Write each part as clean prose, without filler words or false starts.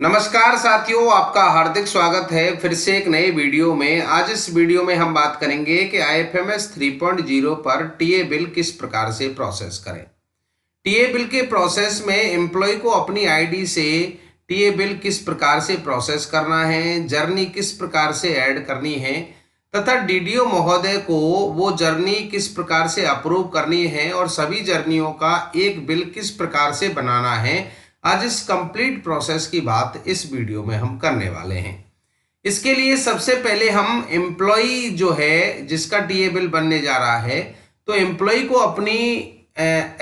नमस्कार साथियों, आपका हार्दिक स्वागत है फिर से एक नए वीडियो में। आज इस वीडियो में हम बात करेंगे कि IFMS 3.0 पर टीए बिल किस प्रकार से प्रोसेस करें। टीए बिल के प्रोसेस में एम्प्लॉय को अपनी आईडी से टीए बिल किस प्रकार से प्रोसेस करना है, जर्नी किस प्रकार से ऐड करनी है तथा डीडीओ महोदय को वो जर्नी किस प्रकार से अप्रूव करनी है और सभी जर्नियों का एक बिल किस प्रकार से बनाना है। आज इस कंप्लीट प्रोसेस की बात इस वीडियो में हम करने वाले हैं। इसके लिए सबसे पहले हम एम्प्लॉय जो है जिसका टीए बिल बनने जा रहा है, तो एम्प्लॉय को अपनी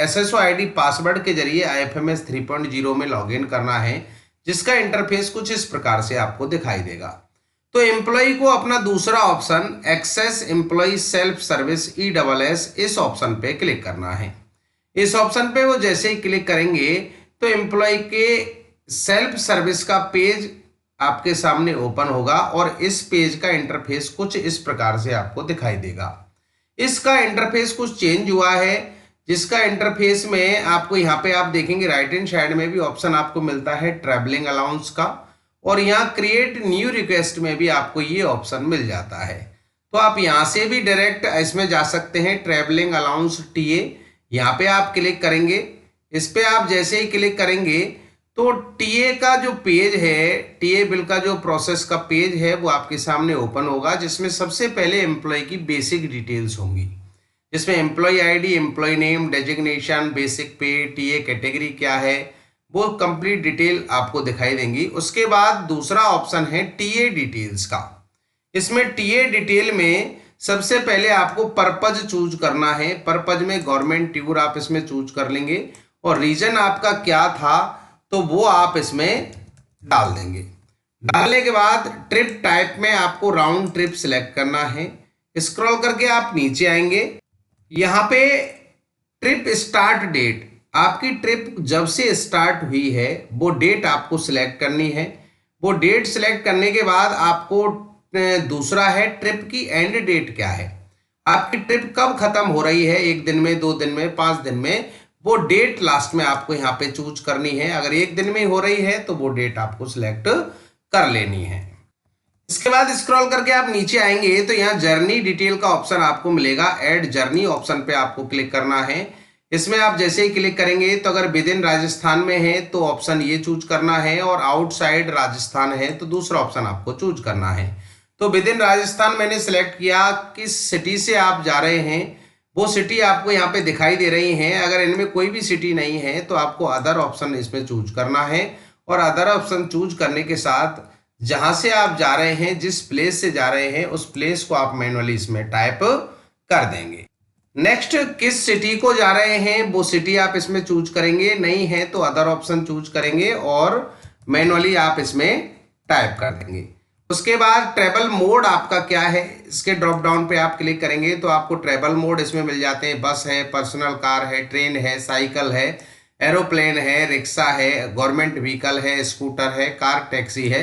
SSO आईडी पासवर्ड के जरिए IFMS 3.0 में लॉगिन करना है, जिसका इंटरफेस कुछ इस प्रकार से आपको दिखाई देगा। तो एम्प्लॉय को अपना दूसरा option access employee self service ESS इस ऑप्शन पे क्लिक करना है। इस ऑप्शन पे वो जैसे ही क्लिक करेंगे तो एम्प्लॉय के सेल्फ सर्विस का पेज आपके सामने ओपन होगा और इस पेज का इंटरफेस कुछ इस प्रकार से आपको दिखाई देगा। इसका इंटरफेस कुछ चेंज हुआ है, जिसका इंटरफेस में आपको यहाँ पे आप देखेंगे राइट हैंड साइड में भी ऑप्शन आपको मिलता है ट्रैवलिंग अलाउंस का, और यहाँ क्रिएट न्यू रिक्वेस्ट में भी आपको ये ऑप्शन मिल जाता है। तो आप यहाँ से भी डायरेक्ट इसमें जा सकते हैं। ट्रैवलिंग अलाउंस टीए यहाँ पे आप क्लिक करेंगे। इस पे आप जैसे ही क्लिक करेंगे तो टीए का जो पेज है, टीए बिल का जो प्रोसेस का पेज है वो आपके सामने ओपन होगा, जिसमें सबसे पहले एम्प्लॉय की बेसिक डिटेल्स होंगी, जिसमें employee ID, employee name, designation, basic pay, TA category क्या है, वो कंप्लीट डिटेल आपको दिखाई देंगी। उसके बाद दूसरा ऑप्शन है टीए डिटेल्स का। इसमें टीए डिटेल में सबसे पहले आपको पर्पज चूज करना है। पर्पज में गवर्नमेंट टूर आप इसमें चूज कर लेंगे और रीजन आपका क्या था तो वो आप इसमें डाल देंगे। डालने के बाद ट्रिप टाइप में आपको राउंड ट्रिप सिलेक्ट करना है। स्क्रॉल करके आप नीचे आएंगे, यहाँ पे ट्रिप स्टार्ट डेट, आपकी ट्रिप जब से स्टार्ट हुई है वो डेट आपको सिलेक्ट करनी है। वो डेट सिलेक्ट करने के बाद आपको दूसरा है ट्रिप की एंड डेट क्या है, आपकी ट्रिप कब खत्म हो रही है, 1 दिन में, 2 दिन में, 5 दिन में, वो डेट लास्ट में आपको यहाँ पे चूज करनी है। अगर 1 दिन में हो रही है तो वो डेट आपको सिलेक्ट कर लेनी है। इसके बाद स्क्रॉल करके आप नीचे आएंगे तो यहाँ जर्नी डिटेल का ऑप्शन आपको मिलेगा। ऐड जर्नी ऑप्शन पे आपको क्लिक करना है। इसमें आप जैसे ही क्लिक करेंगे तो अगर विद इन राजस्थान में है तो ऑप्शन ये चूज करना है, और आउटसाइड राजस्थान है तो दूसरा ऑप्शन आपको चूज करना है। तो विद इन राजस्थान मैंने सिलेक्ट किया। किस सिटी से आप जा रहे हैं वो सिटी आपको यहाँ पे दिखाई दे रही हैं। अगर इनमें कोई भी सिटी नहीं है तो आपको अदर ऑप्शन इसमें चूज करना है, और अदर ऑप्शन चूज करने के साथ जहां से आप जा रहे हैं, जिस प्लेस से जा रहे हैं, उस प्लेस को आप मैनुअली इसमें टाइप कर देंगे। नेक्स्ट, किस सिटी को जा रहे हैं वो सिटी आप इसमें चूज करेंगे, नहीं है तो अदर ऑप्शन चूज करेंगे और मैनुअली आप इसमें टाइप कर देंगे। उसके बाद ट्रैवल मोड आपका क्या है, इसके ड्रॉप डाउन पे आप क्लिक करेंगे तो आपको ट्रैवल मोड इसमें मिल जाते हैं। बस है, पर्सनल कार है, ट्रेन है, साइकिल है, एरोप्लेन है, रिक्शा है, गवर्नमेंट व्हीकल है, स्कूटर है, कार टैक्सी है।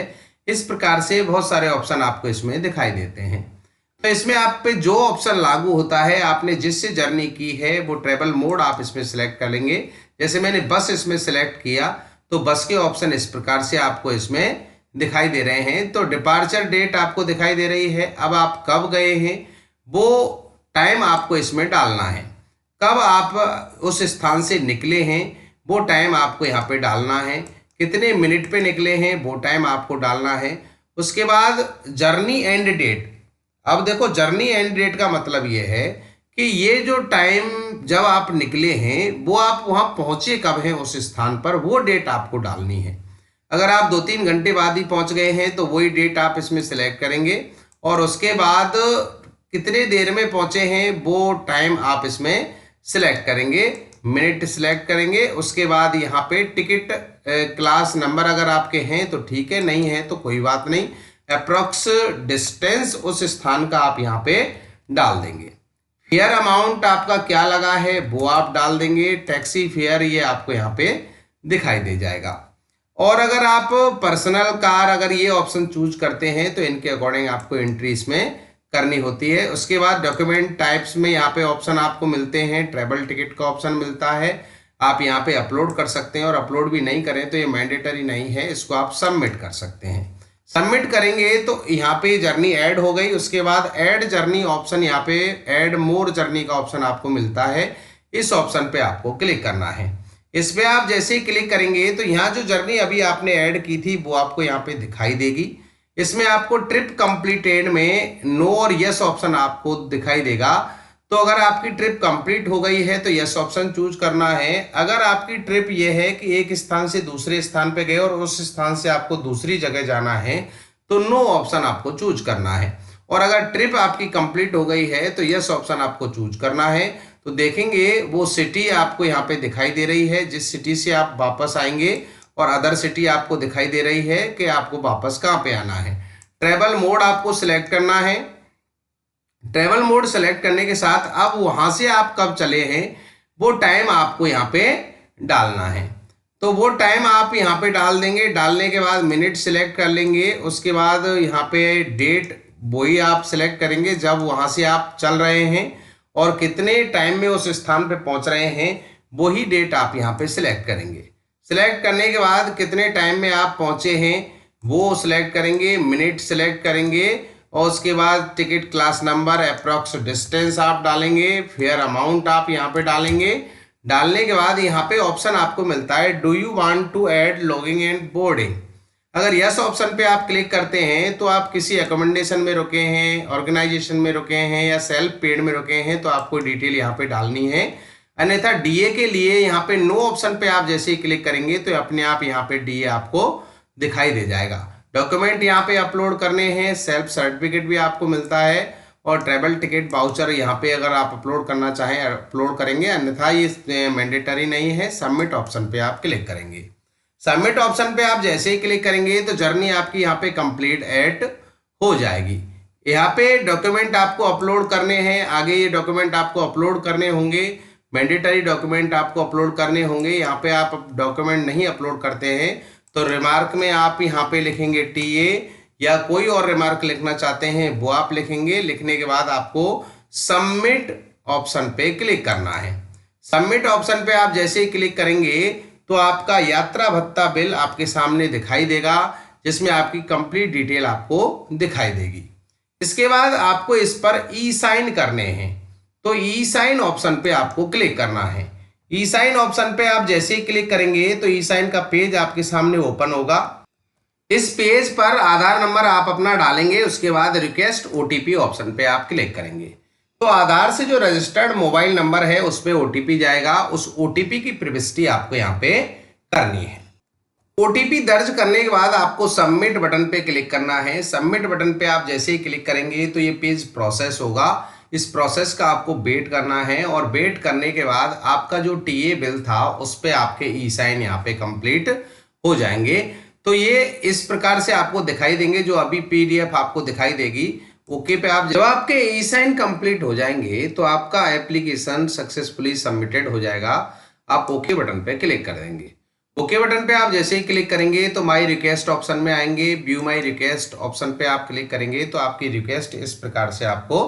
इस प्रकार से बहुत सारे ऑप्शन आपको इसमें दिखाई देते हैं। तो इसमें आप पे जो ऑप्शन लागू होता है, आपने जिससे जर्नी की है वो ट्रैवल मोड आप इसमें सिलेक्ट कर लेंगे। जैसे मैंने बस इसमें सिलेक्ट किया तो बस के ऑप्शन इस प्रकार से आपको इसमें दिखाई दे रहे हैं। तो डिपार्चर डेट आपको दिखाई दे रही है, अब आप कब गए हैं वो टाइम आपको इसमें डालना है। कब आप उस स्थान से निकले हैं वो टाइम आपको यहाँ पे डालना है। कितने मिनट पे निकले हैं वो टाइम आपको डालना है। उसके बाद जर्नी एंड डेट। अब देखो, जर्नी एंड डेट का मतलब ये है कि ये जो टाइम जब आप निकले हैं वो आप वहाँ पहुँचे कब हैं उस स्थान पर, वो डेट आपको डालनी है। अगर आप 2-3 घंटे बाद ही पहुंच गए हैं तो वही डेट आप इसमें सिलेक्ट करेंगे, और उसके बाद कितने देर में पहुंचे हैं वो टाइम आप इसमें सिलेक्ट करेंगे, मिनट सिलेक्ट करेंगे। उसके बाद यहाँ पे टिकट क्लास नंबर अगर आपके हैं तो ठीक है, नहीं है तो कोई बात नहीं। अप्रोक्स डिस्टेंस उस स्थान का आप यहाँ पे डाल देंगे। फेयर अमाउंट आपका क्या लगा है वो आप डाल देंगे। टैक्सी फेयर ये आपको यहाँ पे दिखाई दे जाएगा। और अगर आप पर्सनल कार अगर ये ऑप्शन चूज करते हैं तो इनके अकॉर्डिंग आपको एंट्री इसमें करनी होती है। उसके बाद डॉक्यूमेंट टाइप्स में यहाँ पे ऑप्शन आपको मिलते हैं। ट्रैवल टिकट का ऑप्शन मिलता है, आप यहाँ पे अपलोड कर सकते हैं, और अपलोड भी नहीं करें तो ये मैंडेटरी नहीं है, इसको आप सबमिट कर सकते हैं। सबमिट करेंगे तो यहाँ पे जर्नी ऐड हो गई। उसके बाद ऐड जर्नी ऑप्शन, यहाँ पे ऐड मोर जर्नी का ऑप्शन आपको मिलता है, इस ऑप्शन पे आपको क्लिक करना है। इस पे आप जैसे ही क्लिक करेंगे तो यहाँ जो जर्नी अभी आपने ऐड की थी वो आपको यहाँ पे दिखाई देगी। इसमें आपको ट्रिप कंप्लीटेड में नो और यस ऑप्शन आपको दिखाई देगा। तो अगर आपकी ट्रिप कंप्लीट हो गई है तो यस ऑप्शन चूज करना है। अगर आपकी ट्रिप ये है कि एक स्थान से दूसरे स्थान पे गए और उस स्थान से आपको दूसरी जगह जाना है तो नो ऑप्शन आपको चूज करना है। और अगर ट्रिप आपकी कंप्लीट हो गई है तो यस ऑप्शन आपको चूज करना है। तो देखेंगे वो सिटी आपको यहाँ पे दिखाई दे रही है जिस सिटी से आप वापस आएंगे, और अदर सिटी आपको दिखाई दे रही है कि आपको वापस कहाँ पे आना है। ट्रेवल मोड आपको सिलेक्ट करना है। ट्रेवल मोड सेलेक्ट करने के साथ अब वहां से आप कब चले हैं वो टाइम आपको यहाँ पे डालना है। तो वो टाइम आप यहाँ पे डाल देंगे। डालने के बाद मिनट सिलेक्ट कर लेंगे। उसके बाद यहाँ पे डेट वही आप सिलेक्ट करेंगे जब वहां से आप चल रहे हैं, और कितने टाइम में उस स्थान पे पहुंच रहे हैं वही डेट आप यहाँ पे सिलेक्ट करेंगे। सिलेक्ट करने के बाद कितने टाइम में आप पहुंचे हैं वो सिलेक्ट करेंगे, मिनट सिलेक्ट करेंगे, और उसके बाद ticket class number, approx distance आप डालेंगे, फेयर अमाउंट आप यहाँ पे डालेंगे। डालने के बाद यहाँ पे ऑप्शन आपको मिलता है do you want to add logging and boarding. अगर यस ऑप्शन पे आप क्लिक करते हैं तो आप किसी अकोमोडेशन में रुके हैं, ऑर्गेनाइजेशन में रुके हैं या सेल्फ पेड में रुके हैं तो आपको डिटेल यहाँ पे डालनी है। अन्यथा डीए के लिए यहाँ पे नो ऑप्शन पे आप जैसे ही क्लिक करेंगे तो अपने आप यहाँ पे डीए आपको दिखाई दे जाएगा। डॉक्यूमेंट यहाँ पे अपलोड करने हैं, सेल्फ सर्टिफिकेट भी आपको मिलता है, और ट्रैवल टिकट वाउचर यहाँ पे अगर आप अपलोड करना चाहें अपलोड करेंगे, अन्यथा ये मैंडेटरी नहीं है। सबमिट ऑप्शन पे आप क्लिक करेंगे। सबमिट ऑप्शन पे आप जैसे ही क्लिक करेंगे तो जर्नी आपकी यहाँ पे कंप्लीट ऐड हो जाएगी। यहाँ पे डॉक्यूमेंट आपको अपलोड करने हैं, आगे ये डॉक्यूमेंट आपको अपलोड करने होंगे, मैंडेटरी डॉक्यूमेंट आपको अपलोड करने होंगे। यहाँ पे आप डॉक्यूमेंट नहीं अपलोड करते हैं तो रिमार्क में आप यहाँ पे लिखेंगे टीए, या कोई और रिमार्क लिखना चाहते हैं वो आप लिखेंगे। लिखने के बाद आपको सबमिट ऑप्शन पे क्लिक करना है। सबमिट ऑप्शन पे आप जैसे ही क्लिक करेंगे तो आपका यात्रा भत्ता बिल आपके सामने दिखाई देगा, जिसमें आपकी कंप्लीट डिटेल आपको दिखाई देगी। इसके बाद आपको इस पर ई साइन करने हैं, तो ई साइन ऑप्शन पे आपको क्लिक करना है। ई साइन ऑप्शन पे आप जैसे ही क्लिक करेंगे तो ई साइन का पेज आपके सामने ओपन होगा। इस पेज पर आधार नंबर आप अपना डालेंगे। उसके बाद रिक्वेस्ट ओटीपी ऑप्शन पे आप क्लिक करेंगे तो आधार से जो रजिस्टर्ड मोबाइल नंबर है उस पर ओटीपी जाएगा। उस ओटीपी की प्रविष्टि आपको यहाँ पे करनी है। ओटीपी दर्ज करने के बाद आपको सबमिट बटन पे क्लिक करना है। सबमिट बटन पे आप जैसे ही क्लिक करेंगे तो ये पेज प्रोसेस होगा। इस प्रोसेस का आपको वेट करना है, और वेट करने के बाद आपका जो टीए बिल था उस पे आपके ई साइन यहाँ पे कंप्लीट हो जाएंगे। तो ये इस प्रकार से आपको दिखाई देंगे, जो अभी पीडीएफ आपको दिखाई देगी। ओके पे आप जब आपके ई साइन कंप्लीट हो जाएंगे तो आपका एप्लीकेशन सक्सेसफुली सबमिटेड हो जाएगा। आप ओके बटन पे क्लिक कर देंगे। ओके बटन पे आप जैसे ही क्लिक करेंगे तो माई रिक्वेस्ट ऑप्शन में आएंगे। व्यू माई रिक्वेस्ट ऑप्शन पे आप क्लिक करेंगे तो आपकी रिक्वेस्ट इस प्रकार से आपको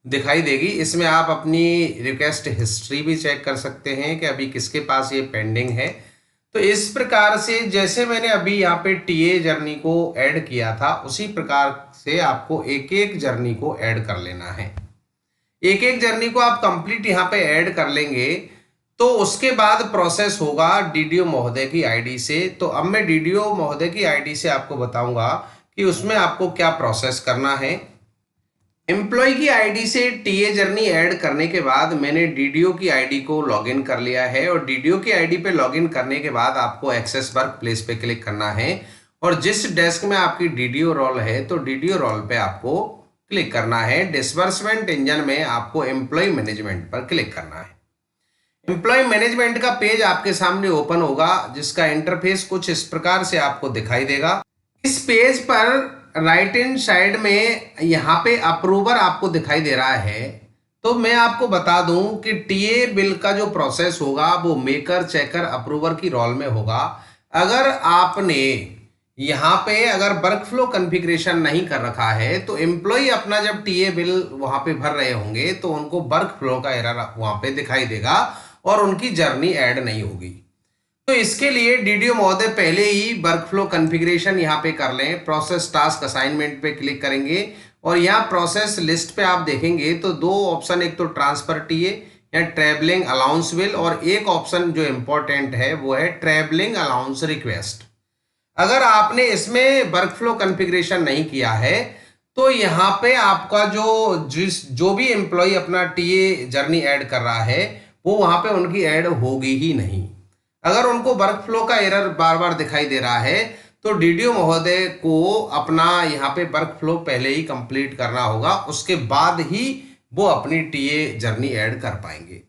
दिखाई देगी। इसमें आप अपनी रिक्वेस्ट हिस्ट्री भी चेक कर सकते हैं कि अभी किसके पास ये पेंडिंग है। तो इस प्रकार से जैसे मैंने अभी यहाँ पे टीए जर्नी को ऐड किया था उसी प्रकार से आपको एक एक जर्नी को ऐड कर लेना है। एक एक जर्नी को आप कंप्लीट यहाँ पे ऐड कर लेंगे तो उसके बाद प्रोसेस होगा डीडीओ महोदय की आईडी से। तो अब मैं डीडीओ महोदय की आईडी से आपको बताऊंगा कि उसमें आपको क्या प्रोसेस करना है। एम्प्लॉय की आईडी से टीए जर्नी ऐड करने के बाद मैंने डीडीओ की आईडी को लॉगिन कर लिया है, और डीडीओ की आईडी पे लॉगिन करने के बाद आपको एक्सेस वर्क प्लेस पे क्लिक करना है, और जिस डेस्क में आपकी डीडीओ रोल है तो डीडीओ रोल पे आपको क्लिक करना है। डिसबर्समेंट इंजन में आपको एम्प्लॉय मैनेजमेंट पर क्लिक करना है। एम्प्लॉय मैनेजमेंट का पेज आपके सामने ओपन होगा, जिसका इंटरफेस कुछ इस प्रकार से आपको दिखाई देगा। इस पेज पर राइट हैंड साइड में यहाँ पे अप्रूवर आपको दिखाई दे रहा है। तो मैं आपको बता दूं कि टीए बिल का जो प्रोसेस होगा वो मेकर, चेकर, अप्रूवर की रोल में होगा। अगर आपने यहाँ पे अगर वर्क फ्लो कॉन्फ़िगरेशन नहीं कर रखा है तो एम्प्लॉय अपना जब टीए बिल वहां पे भर रहे होंगे तो उनको वर्क फ्लो का एरर वहां पे दिखाई देगा, और उनकी जर्नी ऐड नहीं होगी। तो इसके लिए डीडीओ महोदय पहले ही वर्क फ्लो कॉन्फ़िगरेशन यहाँ पे कर लें। प्रोसेस टास्क असाइनमेंट पे क्लिक करेंगे और यहाँ प्रोसेस लिस्ट पे आप देखेंगे तो दो ऑप्शन, एक तो ट्रांसफर टीए या ट्रैवलिंग अलाउंस बिल, और एक ऑप्शन जो इम्पोर्टेंट है वो है ट्रैवलिंग अलाउंस रिक्वेस्ट। अगर आपने इसमें वर्क फ्लो कॉन्फ़िगरेशन नहीं किया है तो यहाँ पे आपका जो भी एम्प्लॉय अपना टीए जर्नी ऐड कर रहा है वो वहाँ पे उनकी ऐड होगी ही नहीं। अगर उनको वर्क फ्लो का एरर बार बार दिखाई दे रहा है तो डीडीओ महोदय को अपना यहाँ पे वर्क फ्लो पहले ही कंप्लीट करना होगा, उसके बाद ही वो अपनी टीए जर्नी ऐड कर पाएंगे।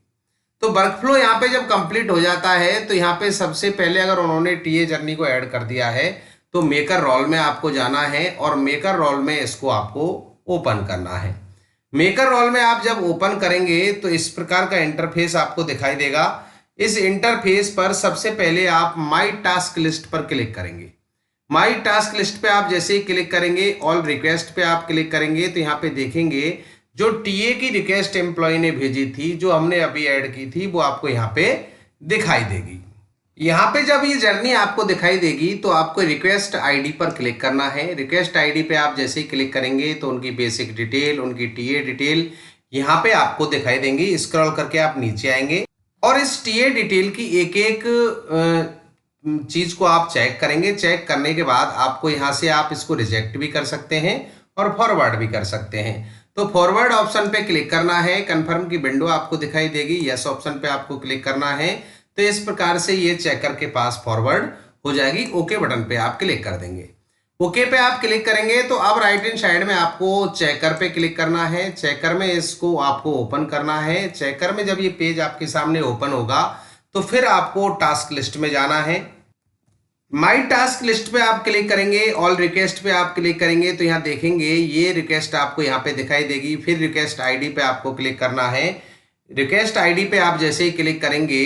तो वर्क फ्लो यहाँ पे जब कंप्लीट हो जाता है तो यहाँ पे सबसे पहले अगर उन्होंने टीए जर्नी को ऐड कर दिया है तो मेकर रोल में आपको जाना है और मेकर रोल में इसको आपको ओपन करना है। मेकर रोल में आप जब ओपन करेंगे तो इस प्रकार का इंटरफेस आपको दिखाई देगा। इस इंटरफेस पर सबसे पहले आप माई टास्क लिस्ट पर क्लिक करेंगे। माई टास्क लिस्ट पे आप जैसे ही क्लिक करेंगे, ऑल रिक्वेस्ट पे आप क्लिक करेंगे तो यहाँ पे देखेंगे जो टीए की रिक्वेस्ट एम्प्लॉय ने भेजी थी, जो हमने अभी ऐड की थी, वो आपको यहाँ पे दिखाई देगी। यहाँ पे जब ये जर्नी आपको दिखाई देगी तो आपको रिक्वेस्ट आईडी पर क्लिक करना है। रिक्वेस्ट आईडी पे आप जैसे ही क्लिक करेंगे तो उनकी बेसिक डिटेल, उनकी टीए डिटेल यहाँ पे आपको दिखाई देंगी। स्क्रॉल करके आप नीचे आएंगे और इस टीए डिटेल की एक एक चीज को आप चेक करेंगे। चेक करने के बाद आपको यहाँ से आप इसको रिजेक्ट भी कर सकते हैं और फॉरवर्ड भी कर सकते हैं। तो फॉरवर्ड ऑप्शन पे क्लिक करना है, कंफर्म की विंडो आपको दिखाई देगी, यस ऑप्शन पे आपको क्लिक करना है। तो इस प्रकार से ये चेकर के पास फॉरवर्ड हो जाएगी। ओके बटन पे आप क्लिक कर देंगे। ओके पे आप क्लिक करेंगे तो अब राइट हैंड साइड में आपको चेकर पे क्लिक करना है। चेकर में इसको आपको ओपन करना है। चेकर में जब ये पेज आपके सामने ओपन होगा तो फिर आपको टास्क लिस्ट में जाना है। माई टास्क लिस्ट पे आप क्लिक करेंगे, ऑल रिक्वेस्ट पे आप क्लिक करेंगे तो यहाँ देखेंगे ये रिक्वेस्ट आपको यहाँ पे दिखाई देगी। फिर रिक्वेस्ट आईडी पे आपको क्लिक करना है। रिक्वेस्ट आईडी पे आप जैसे ही क्लिक करेंगे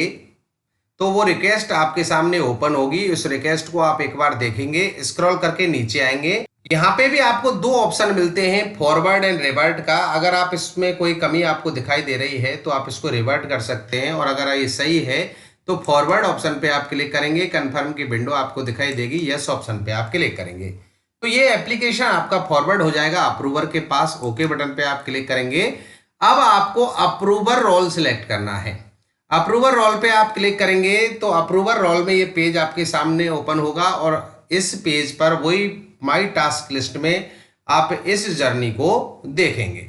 तो वो रिक्वेस्ट आपके सामने ओपन होगी। उस रिक्वेस्ट को आप एक बार देखेंगे, स्क्रॉल करके नीचे आएंगे। यहाँ पे भी आपको दो ऑप्शन मिलते हैं, फॉरवर्ड एंड रिवर्ट का। अगर आप इसमें कोई कमी आपको दिखाई दे रही है तो आप इसको रिवर्ट कर सकते हैं, और अगर ये सही है तो फॉरवर्ड ऑप्शन पे आप क्लिक करेंगे। कंफर्म की विंडो आपको दिखाई देगी, यस ऑप्शन पे आप क्लिक करेंगे तो ये एप्लीकेशन आपका फॉरवर्ड हो जाएगा अप्रूवर के पास। ओके बटन पे आप क्लिक करेंगे। अब आपको अप्रूवर रोल सिलेक्ट करना है। अप्रूवर रोल पे आप क्लिक करेंगे तो अप्रूवर रोल में ये पेज आपके सामने ओपन होगा और इस पेज पर वही माई टास्क लिस्ट में आप इस जर्नी को देखेंगे।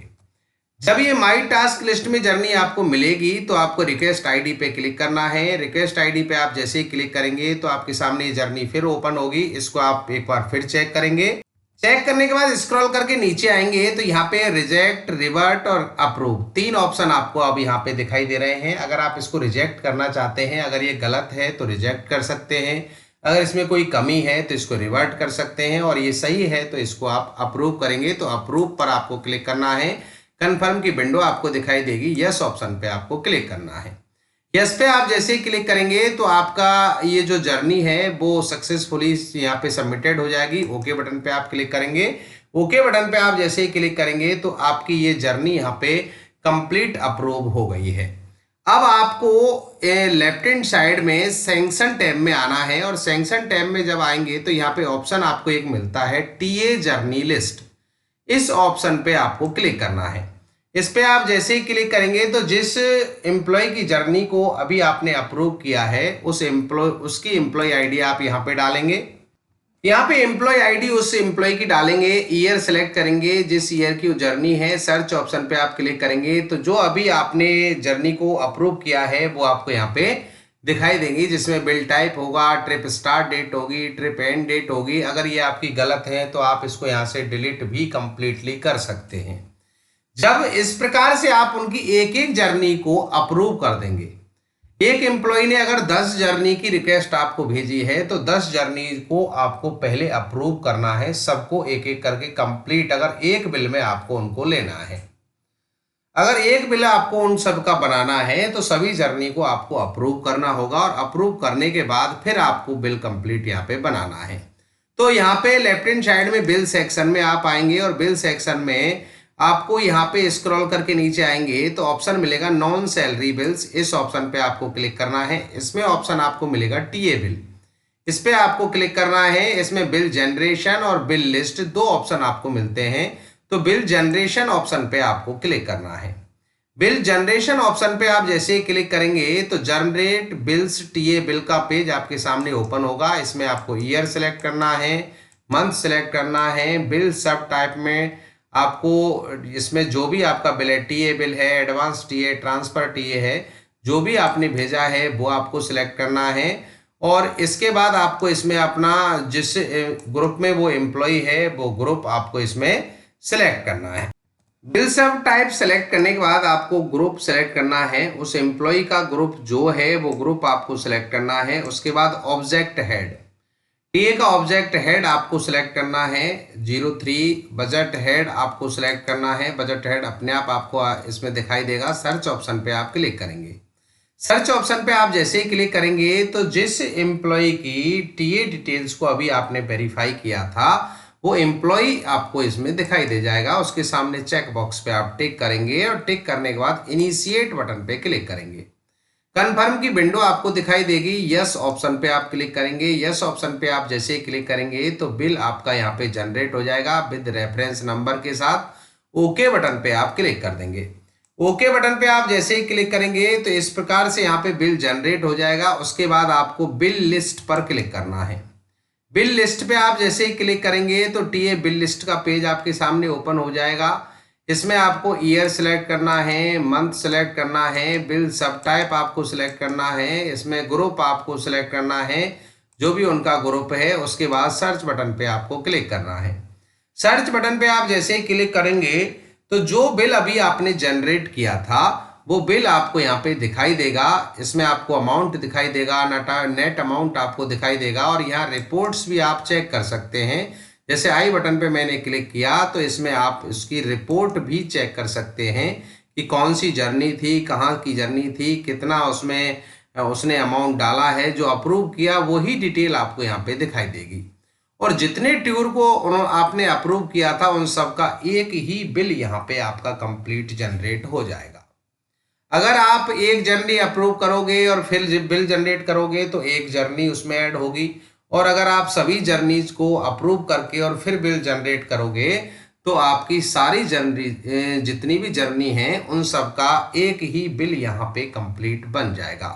जब ये माई टास्क लिस्ट में जर्नी आपको मिलेगी तो आपको रिक्वेस्ट आईडी पे क्लिक करना है। रिक्वेस्ट आईडी पे आप जैसे ही क्लिक करेंगे तो आपके सामने ये जर्नी फिर ओपन होगी। इसको आप एक बार फिर चेक करेंगे। चेक करने के बाद स्क्रॉल करके नीचे आएंगे तो यहाँ पे रिजेक्ट, रिवर्ट और अप्रूव तीन ऑप्शन आपको अब यहाँ पे दिखाई दे रहे हैं। अगर आप इसको रिजेक्ट करना चाहते हैं, अगर ये गलत है तो रिजेक्ट कर सकते हैं, अगर इसमें कोई कमी है तो इसको रिवर्ट कर सकते हैं, और ये सही है तो इसको आप अप्रूव करेंगे। तो अप्रूव पर आपको क्लिक करना है। कंफर्म की विंडो आपको दिखाई देगी, यस ऑप्शन पे आपको क्लिक करना है। यस पे आप जैसे ही क्लिक करेंगे तो आपका ये जो जर्नी है वो सक्सेसफुली यहाँ पे सबमिटेड हो जाएगी। ओके बटन पे आप क्लिक करेंगे। ओके बटन पे आप जैसे ही क्लिक करेंगे तो आपकी ये जर्नी यहाँ पे कंप्लीट अप्रूव हो गई है। अब आपको लेफ्ट हैंड साइड में सैंक्शन टैब में आना है, और सैंक्शन टैब में जब आएंगे तो यहाँ पे ऑप्शन आपको एक मिलता है टीए जर्नी लिस्ट। इस ऑप्शन पे आपको क्लिक करना है। इस पे आप जैसे ही क्लिक करेंगे तो जिस एम्प्लॉय की जर्नी को अभी आपने अप्रूव किया है उसकी एम्प्लॉय आईडी आप यहाँ पे डालेंगे। यहाँ पे एम्प्लॉय आईडी उस एम्प्लॉय की डालेंगे। ईयर सेलेक्ट करेंगे, जिस ईयर की जर्नी है। सर्च ऑप्शन पे आप क्लिक करेंगे तो जो अभी आपने जर्नी को अप्रूव किया है वो आपको यहाँ पे दिखाई देंगी, जिसमें बिल टाइप होगा, ट्रिप स्टार्ट डेट होगी, ट्रिप एंड डेट होगी। अगर ये आपकी गलत है तो आप इसको यहाँ से डिलीट भी कंप्लीटली कर सकते हैं। जब इस प्रकार से आप उनकी एक एक जर्नी को अप्रूव कर देंगे, एक एम्प्लॉय ने अगर 10 जर्नी की रिक्वेस्ट आपको भेजी है तो 10 जर्नी को आपको पहले अप्रूव करना है, सबको एक एक करके कंप्लीट। अगर एक बिल में आपको उनको लेना है, अगर एक बिल आपको उन सब का बनाना है तो सभी जर्नी को आपको अप्रूव करना होगा, और अप्रूव करने के बाद फिर आपको बिल कंप्लीट यहाँ पे बनाना है। तो यहाँ पे लेफ्ट हैंड साइड में बिल सेक्शन में आप आएंगे, और बिल सेक्शन में आपको यहाँ पे स्क्रॉल करके नीचे आएंगे तो ऑप्शन मिलेगा नॉन सैलरी बिल्स। इस ऑप्शन पे आपको क्लिक करना है। इसमें ऑप्शन आपको मिलेगा टीए बिल, इस पे आपको क्लिक करना है। इसमें बिल जनरेशन और बिल लिस्ट दो ऑप्शन आपको मिलते हैं। तो बिल जनरेशन ऑप्शन पे आपको क्लिक करना है। बिल जनरेशन ऑप्शन पे आप जैसे ही क्लिक करेंगे तो जनरेट बिल्स टीए बिल का पेज आपके सामने ओपन होगा। इसमें आपको ईयर सेलेक्ट करना है, मंथ सेलेक्ट करना है। बिल सब टाइप में आपको इसमें जो भी आपका बिल है, टीए बिल है, एडवांस टीए, ट्रांसफर टीए है, जो भी आपने भेजा है वो आपको सिलेक्ट करना है। और इसके बाद आपको इसमें अपना जिस ग्रुप में वो एम्प्लॉय है वो ग्रुप आपको इसमें सिलेक्ट करना है। बिल सब टाइप सेलेक्ट करने के बाद आपको ग्रुप सेलेक्ट करना है। उस एम्प्लॉय का ग्रुप जो है वो ग्रुप आपको सिलेक्ट करना है। उसके बाद ऑब्जेक्ट हेड, टीए का ऑब्जेक्ट हेड आपको सिलेक्ट करना है। 03 बजट हेड आपको सिलेक्ट करना है। बजट हेड अपने आप आपको इसमें दिखाई देगा। सर्च ऑप्शन पे आप क्लिक करेंगे। सर्च ऑप्शन पे आप जैसे ही क्लिक करेंगे तो जिस एम्प्लॉय की टीए डिटेल्स को अभी आपने वेरीफाई किया था वो एम्प्लॉय आपको इसमें दिखाई दे जाएगा। उसके सामने चेक बॉक्स पे आप टिक करेंगे और टिक करने के बाद इनिशिएट बटन पे क्लिक करेंगे। कन्फर्म की विंडो आपको दिखाई देगी। यस ऑप्शन पे आप क्लिक करेंगे। यस ऑप्शन पे आप जैसे ही क्लिक करेंगे तो बिल आपका यहाँ पे जनरेट हो जाएगा विद रेफरेंस नंबर के साथ। ओके बटन पे आप क्लिक कर देंगे। ओके बटन पे आप जैसे ही क्लिक करेंगे तो इस प्रकार से यहाँ पे बिल जनरेट हो जाएगा। उसके बाद आपको बिल लिस्ट पर क्लिक करना है। बिल लिस्ट पे आप जैसे ही क्लिक करेंगे तो टीए बिल लिस्ट का पेज आपके सामने ओपन हो जाएगा। इसमें आपको ईयर सेलेक्ट करना है, मंथ सेलेक्ट करना है, बिल सब टाइप आपको सिलेक्ट करना है। इसमें ग्रुप आपको सिलेक्ट करना है, जो भी उनका ग्रुप है। उसके बाद सर्च बटन पे आपको क्लिक करना है। सर्च बटन पे आप जैसे ही क्लिक करेंगे तो जो बिल अभी आपने जनरेट किया था वो बिल आपको यहाँ पे दिखाई देगा। इसमें आपको अमाउंट दिखाई देगा, नेट अमाउंट आपको दिखाई देगा। और यहाँ रिपोर्ट्स भी आप चेक कर सकते हैं। जैसे आई बटन पे मैंने क्लिक किया तो इसमें आप इसकी रिपोर्ट भी चेक कर सकते हैं कि कौन सी जर्नी थी, कहाँ की जर्नी थी, कितना उसमें उसने अमाउंट डाला है। जो अप्रूव किया वही डिटेल आपको यहाँ पे दिखाई देगी। और जितने टूर को आपने अप्रूव किया था उन सब का एक ही बिल यहाँ पे आपका कंप्लीट जनरेट हो जाएगा। अगर आप एक जर्नी अप्रूव करोगे और फिर बिल जनरेट करोगे तो एक जर्नी उसमें ऐड होगी। और अगर आप सभी जर्नीज को अप्रूव करके और फिर बिल जनरेट करोगे तो आपकी सारी जर्नी जितनी भी जर्नी हैं उन सब का एक ही बिल यहाँ पे कंप्लीट बन जाएगा।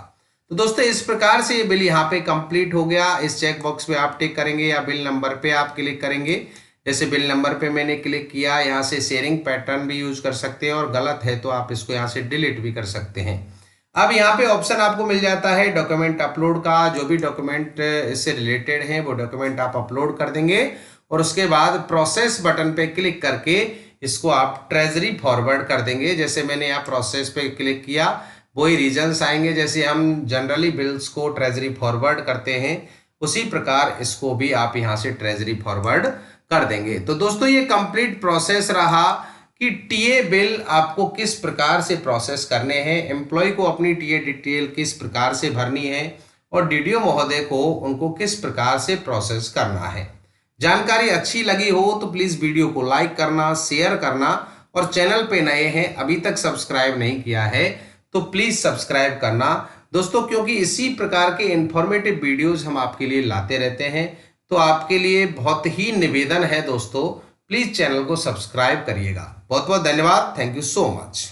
तो दोस्तों इस प्रकार से ये बिल यहाँ पे कंप्लीट हो गया। इस चेक बॉक्स पे आप टिक करेंगे या बिल नंबर पे आप क्लिक करेंगे। जैसे बिल नंबर पे मैंने क्लिक किया, यहाँ से शेयरिंग पैटर्न भी यूज कर सकते हैं और गलत है तो आप इसको यहाँ से डिलीट भी कर सकते हैं। अब यहाँ पे ऑप्शन आपको मिल जाता है डॉक्यूमेंट अपलोड का। जो भी डॉक्यूमेंट इससे रिलेटेड है वो डॉक्यूमेंट आप अपलोड कर देंगे और उसके बाद प्रोसेस बटन पे क्लिक करके इसको आप ट्रेजरी फॉरवर्ड कर देंगे। जैसे मैंने यहाँ प्रोसेस पे क्लिक किया वही रीजन्स आएंगे। जैसे हम जनरली बिल्स को ट्रेजरी फॉरवर्ड करते हैं उसी प्रकार इसको भी आप यहाँ से ट्रेजरी फॉरवर्ड कर देंगे। तो दोस्तों ये कंप्लीट प्रोसेस रहा कि टीए बिल आपको किस प्रकार से प्रोसेस करने हैं, एम्प्लॉय को अपनी टीए डिटेल किस प्रकार से भरनी है और डीडीओ महोदय को उनको किस प्रकार से प्रोसेस करना है। जानकारी अच्छी लगी हो तो प्लीज वीडियो को लाइक करना, शेयर करना और चैनल पे नए हैं अभी तक सब्सक्राइब नहीं किया है तो प्लीज सब्सक्राइब करना दोस्तों, क्योंकि इसी प्रकार के इंफॉर्मेटिव वीडियोज हम आपके लिए लाते रहते हैं। तो आपके लिए बहुत ही निवेदन है दोस्तों, प्लीज चैनल को सब्सक्राइब करिएगा। बहुत बहुत धन्यवाद। Thank you so much.